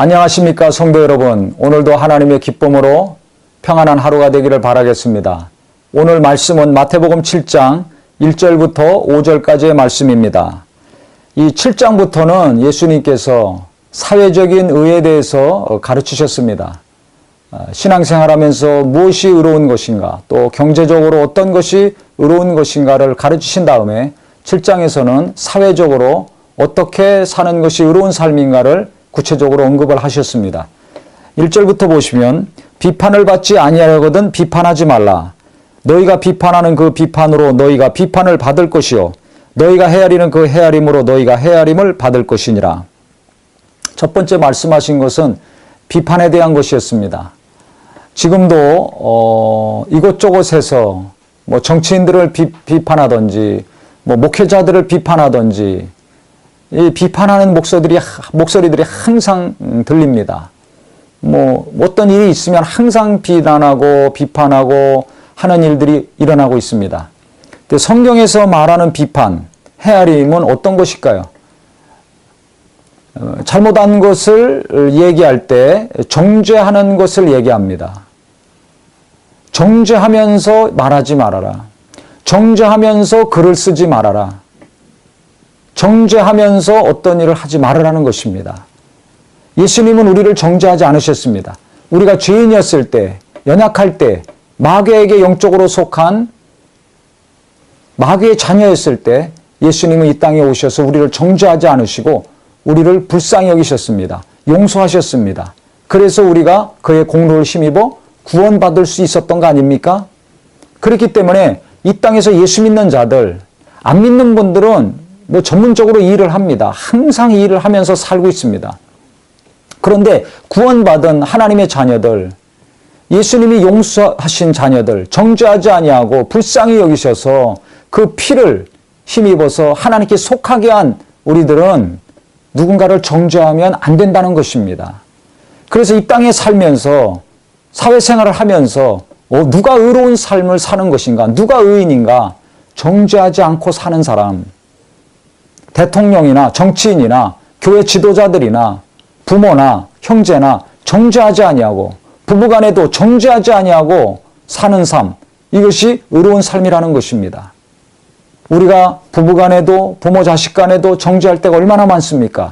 안녕하십니까 성도 여러분. 오늘도 하나님의 기쁨으로 평안한 하루가 되기를 바라겠습니다. 오늘 말씀은 마태복음 7장 1절부터 5절까지의 말씀입니다. 이 7장부터는 예수님께서 사회적인 의에 대해서 가르치셨습니다. 신앙생활하면서 무엇이 의로운 것인가, 또 경제적으로 어떤 것이 의로운 것인가를 가르치신 다음에 7장에서는 사회적으로 어떻게 사는 것이 의로운 삶인가를 구체적으로 언급을 하셨습니다. 1절부터 보시면 비판을 받지 아니하려거든 비판하지 말라. 너희가 비판하는 그 비판으로 너희가 비판을 받을 것이요 너희가 헤아리는 그 헤아림으로 너희가 헤아림을 받을 것이니라. 첫 번째 말씀하신 것은 비판에 대한 것이었습니다. 지금도 이곳저곳에서 정치인들을 비판하든지 목회자들을 비판하든지 이 비판하는 목소리들이 항상 들립니다. 어떤 일이 있으면 항상 비난하고 비판하고 하는 일들이 일어나고 있습니다. 성경에서 말하는 비판, 헤아림은 어떤 것일까요? 잘못한 것을 얘기할 때 정죄하는 것을 얘기합니다. 정죄하면서 말하지 말아라. 정죄하면서 글을 쓰지 말아라. 정죄하면서 어떤 일을 하지 말으라는 것입니다. 예수님은 우리를 정죄하지 않으셨습니다. 우리가 죄인이었을 때, 연약할 때, 마귀에게 영적으로 속한 마귀의 자녀였을 때 예수님은 이 땅에 오셔서 우리를 정죄하지 않으시고 우리를 불쌍히 여기셨습니다. 용서하셨습니다. 그래서 우리가 그의 공로를 힘입어 구원받을 수 있었던 거 아닙니까? 그렇기 때문에 이 땅에서 예수 믿는 자들, 안 믿는 분들은 전문적으로 일을 합니다. 항상 일을 하면서 살고 있습니다. 그런데 구원받은 하나님의 자녀들, 예수님이 용서하신 자녀들, 정죄하지 아니하고 불쌍히 여기셔서 그 피를 힘입어서 하나님께 속하게 한 우리들은 누군가를 정죄하면 안 된다는 것입니다. 그래서 이 땅에 살면서 사회생활을 하면서 누가 의로운 삶을 사는 것인가, 누가 의인인가, 정죄하지 않고 사는 사람, 대통령이나 정치인이나 교회 지도자들이나 부모나 형제나 정죄하지 아니하고 부부간에도 정죄하지 아니하고 사는 삶, 이것이 의로운 삶이라는 것입니다. 우리가 부부간에도 부모 자식간에도 정죄할 때가 얼마나 많습니까?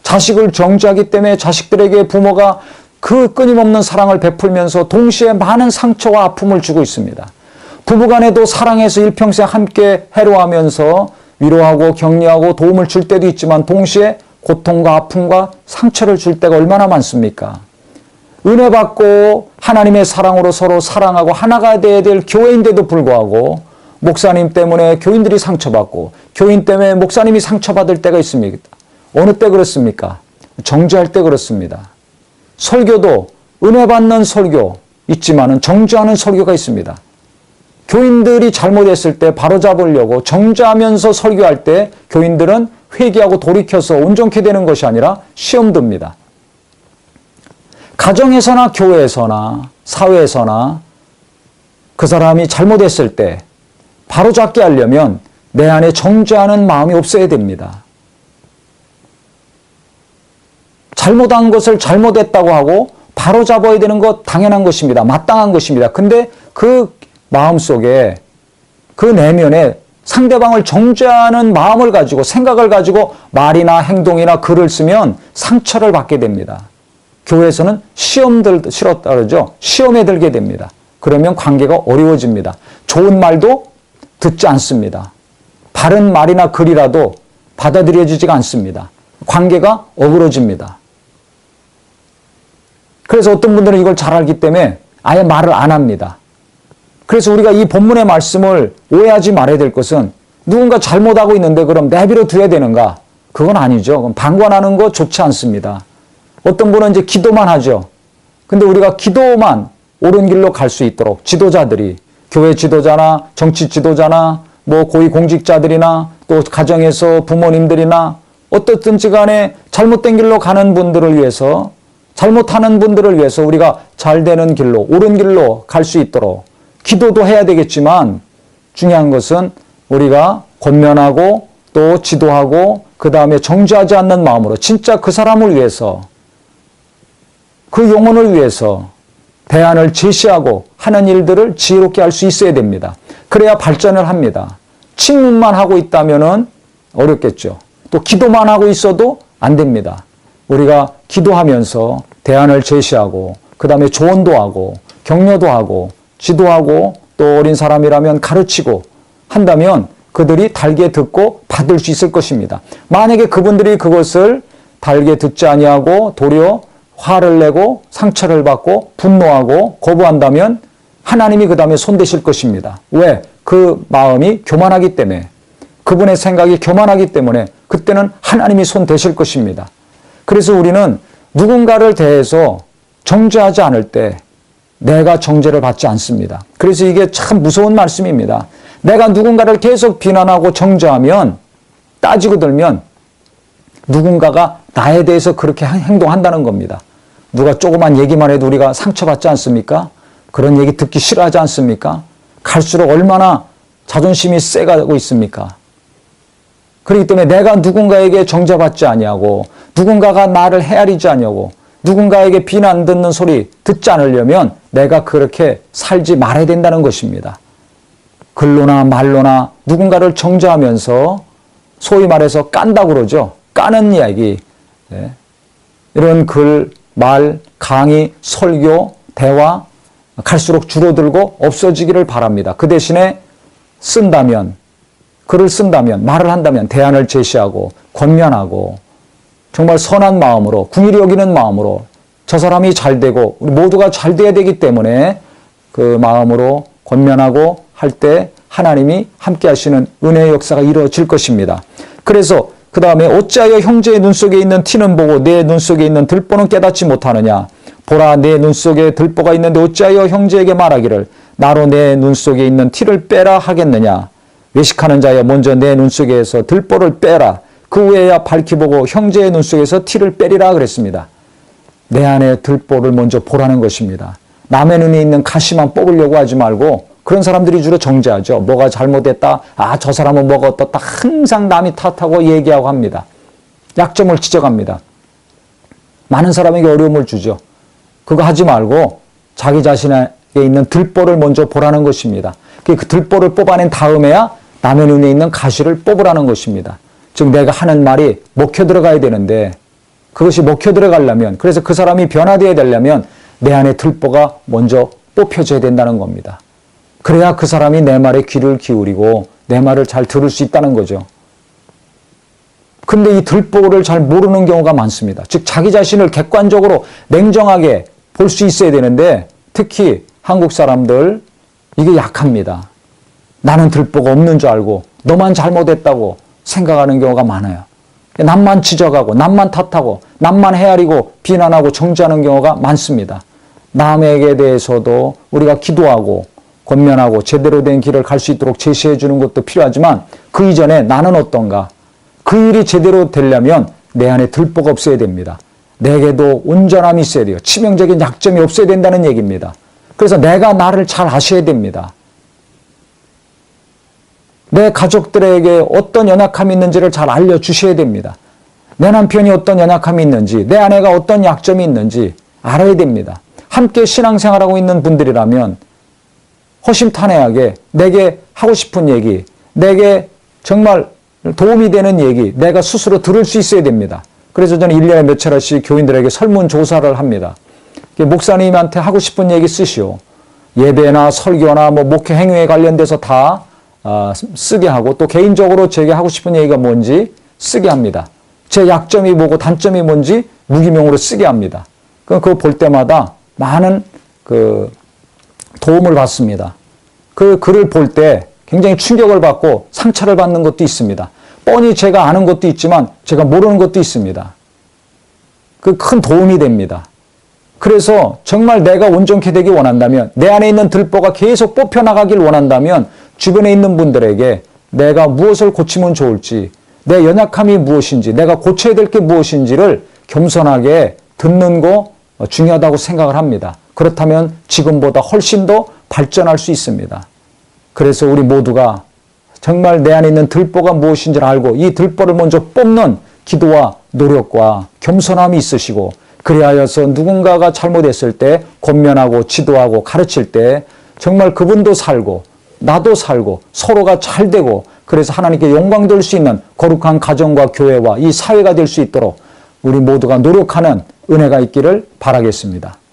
자식을 정죄하기 때문에 자식들에게 부모가 그 끊임없는 사랑을 베풀면서 동시에 많은 상처와 아픔을 주고 있습니다. 부부간에도 사랑해서 일평생 함께 해로하면서 위로하고 격려하고 도움을 줄 때도 있지만 동시에 고통과 아픔과 상처를 줄 때가 얼마나 많습니까? 은혜 받고 하나님의 사랑으로 서로 사랑하고 하나가 되어야 될 교회인데도 불구하고 목사님 때문에 교인들이 상처받고 교인 때문에 목사님이 상처받을 때가 있습니다. 어느 때 그렇습니까? 정죄할 때 그렇습니다. 설교도 은혜 받는 설교 있지만은 정죄하는 설교가 있습니다. 교인들이 잘못했을 때 바로잡으려고 정죄하면서 설교할 때 교인들은 회개하고 돌이켜서 온전케 되는 것이 아니라 시험 듭니다. 가정에서나 교회에서나 사회에서나 그 사람이 잘못했을 때 바로잡게 하려면 내 안에 정죄하는 마음이 없어야 됩니다. 잘못한 것을 잘못했다고 하고 바로잡아야 되는 것 당연한 것입니다. 마땅한 것입니다. 근데 그 마음속에 그 내면에 상대방을 정죄하는 마음을 가지고 생각을 가지고 말이나 행동이나 글을 쓰면 상처를 받게 됩니다. 교회에서는 시험에 들게 됩니다. 그러면 관계가 어려워집니다. 좋은 말도 듣지 않습니다. 바른 말이나 글이라도 받아들여지지가 않습니다. 관계가 어그러집니다. 그래서 어떤 분들은 이걸 잘 알기 때문에 아예 말을 안 합니다. 그래서 우리가 이 본문의 말씀을 오해하지 말아야 될 것은 누군가 잘못하고 있는데 그럼 내버려 둬야 되는가? 그건 아니죠. 그럼 방관하는 거 좋지 않습니다. 어떤 분은 이제 기도만 하죠. 근데 우리가 기도만 옳은 길로 갈 수 있도록 지도자들이 교회 지도자나 정치 지도자나 고위공직자들이나 또 가정에서 부모님들이나 어떻든지 간에 잘못된 길로 가는 분들을 위해서 잘못하는 분들을 위해서 우리가 잘 되는 길로 옳은 길로 갈 수 있도록 기도도 해야 되겠지만 중요한 것은 우리가 권면하고 또 지도하고 그 다음에 정죄하지 않는 마음으로 진짜 그 사람을 위해서 그 영혼을 위해서 대안을 제시하고 하는 일들을 지혜롭게 할 수 있어야 됩니다. 그래야 발전을 합니다. 침묵만 하고 있다면 어렵겠죠. 또 기도만 하고 있어도 안 됩니다. 우리가 기도하면서 대안을 제시하고 그 다음에 조언도 하고 격려도 하고 지도하고 또 어린 사람이라면 가르치고 한다면 그들이 달게 듣고 받을 수 있을 것입니다. 만약에 그분들이 그것을 달게 듣지 아니하고 도리어 화를 내고 상처를 받고 분노하고 거부한다면 하나님이 그 다음에 손대실 것입니다. 왜? 그 마음이 교만하기 때문에, 그분의 생각이 교만하기 때문에 그때는 하나님이 손대실 것입니다. 그래서 우리는 누군가를 대해서 정죄하지 않을 때 내가 정죄를 받지 않습니다. 그래서 이게 참 무서운 말씀입니다. 내가 누군가를 계속 비난하고 정죄하면, 따지고 들면 누군가가 나에 대해서 그렇게 행동한다는 겁니다. 누가 조그만 얘기만 해도 우리가 상처받지 않습니까? 그런 얘기 듣기 싫어하지 않습니까? 갈수록 얼마나 자존심이 세가고 있습니까? 그렇기 때문에 내가 누군가에게 정죄받지 아니하고 누군가가 나를 헤아리지 아니하고 누군가에게 비난 듣는 소리 듣지 않으려면 내가 그렇게 살지 말아야 된다는 것입니다. 글로나 말로나 누군가를 정죄하면서 소위 말해서 깐다고 그러죠. 까는 이야기, 이런 글, 말, 강의, 설교, 대화 갈수록 줄어들고 없어지기를 바랍니다. 그 대신에 쓴다면, 글을 쓴다면, 말을 한다면 대안을 제시하고 권면하고 정말 선한 마음으로, 긍휼히 여기는 마음으로 저 사람이 잘 되고 우리 모두가 잘 돼야 되기 때문에 그 마음으로 권면하고 할 때 하나님이 함께 하시는 은혜의 역사가 이루어질 것입니다. 그래서 그 다음에 어찌하여 형제의 눈 속에 있는 티는 보고 내 눈 속에 있는 들보는 깨닫지 못하느냐. 보라, 내 눈 속에 들보가 있는데 어찌하여 형제에게 말하기를 나로 내 눈 속에 있는 티를 빼라 하겠느냐. 외식하는 자여 먼저 내 눈 속에서 들보를 빼라. 그 후에야 밝히 보고 형제의 눈 속에서 티를 빼리라 그랬습니다. 내 안에 들보를 먼저 보라는 것입니다. 남의 눈에 있는 가시만 뽑으려고 하지 말고, 그런 사람들이 주로 정죄하죠. 뭐가 잘못했다. 아, 저 사람은 뭐가 어떻다. 항상 남이 탓하고 얘기하고 합니다. 약점을 지적합니다. 많은 사람에게 어려움을 주죠. 그거 하지 말고 자기 자신에게 있는 들보를 먼저 보라는 것입니다. 그 들보를 뽑아낸 다음에야 남의 눈에 있는 가시를 뽑으라는 것입니다. 즉 내가 하는 말이 먹혀 들어가야 되는데 그것이 먹혀 들어가려면, 그래서 그 사람이 변화되어야 되려면 내 안에 들보가 먼저 뽑혀져야 된다는 겁니다. 그래야 그 사람이 내 말에 귀를 기울이고 내 말을 잘 들을 수 있다는 거죠. 근데 이 들보를 잘 모르는 경우가 많습니다. 즉 자기 자신을 객관적으로 냉정하게 볼 수 있어야 되는데 특히 한국 사람들 이게 약합니다. 나는 들보가 없는 줄 알고 너만 잘못했다고 생각하는 경우가 많아요. 남만 지적하고 남만 탓하고 남만 헤아리고 비난하고 정죄하는 경우가 많습니다. 남에게 대해서도 우리가 기도하고 권면하고 제대로 된 길을 갈 수 있도록 제시해 주는 것도 필요하지만 그 이전에 나는 어떤가? 그 일이 제대로 되려면 내 안에 들보가 없어야 됩니다. 내게도 온전함이 있어야 돼요. 치명적인 약점이 없어야 된다는 얘기입니다. 그래서 내가 나를 잘 아셔야 됩니다. 내 가족들에게 어떤 연약함이 있는지를 잘 알려주셔야 됩니다. 내 남편이 어떤 연약함이 있는지, 내 아내가 어떤 약점이 있는지 알아야 됩니다. 함께 신앙생활하고 있는 분들이라면 허심탄회하게 내게 하고 싶은 얘기, 내게 정말 도움이 되는 얘기, 내가 스스로 들을 수 있어야 됩니다. 그래서 저는 1년에 몇 차례씩 교인들에게 설문조사를 합니다. 목사님한테 하고 싶은 얘기 쓰시오. 예배나 설교나 목회 행위에 관련돼서 다 쓰게 하고 또 개인적으로 제게 하고 싶은 얘기가 뭔지 쓰게 합니다. 제 약점이 뭐고 단점이 뭔지 무기명으로 쓰게 합니다. 그거 볼 때마다 많은 도움을 받습니다. 그 글을 볼 때 굉장히 충격을 받고 상처를 받는 것도 있습니다. 뻔히 제가 아는 것도 있지만 제가 모르는 것도 있습니다. 그 큰 도움이 됩니다. 그래서 정말 내가 온전케 되기 원한다면, 내 안에 있는 들보가 계속 뽑혀나가길 원한다면 주변에 있는 분들에게 내가 무엇을 고치면 좋을지, 내 연약함이 무엇인지, 내가 고쳐야 될 게 무엇인지를 겸손하게 듣는 거 중요하다고 생각을 합니다. 그렇다면 지금보다 훨씬 더 발전할 수 있습니다. 그래서 우리 모두가 정말 내 안에 있는 들보가 무엇인지를 알고 이 들보를 먼저 뽑는 기도와 노력과 겸손함이 있으시고 그리하여서 누군가가 잘못했을 때 권면하고 지도하고 가르칠 때 정말 그분도 살고 나도 살고 서로가 잘 되고 그래서 하나님께 영광 돌 수 있는 거룩한 가정과 교회와 이 사회가 될 수 있도록 우리 모두가 노력하는 은혜가 있기를 바라겠습니다.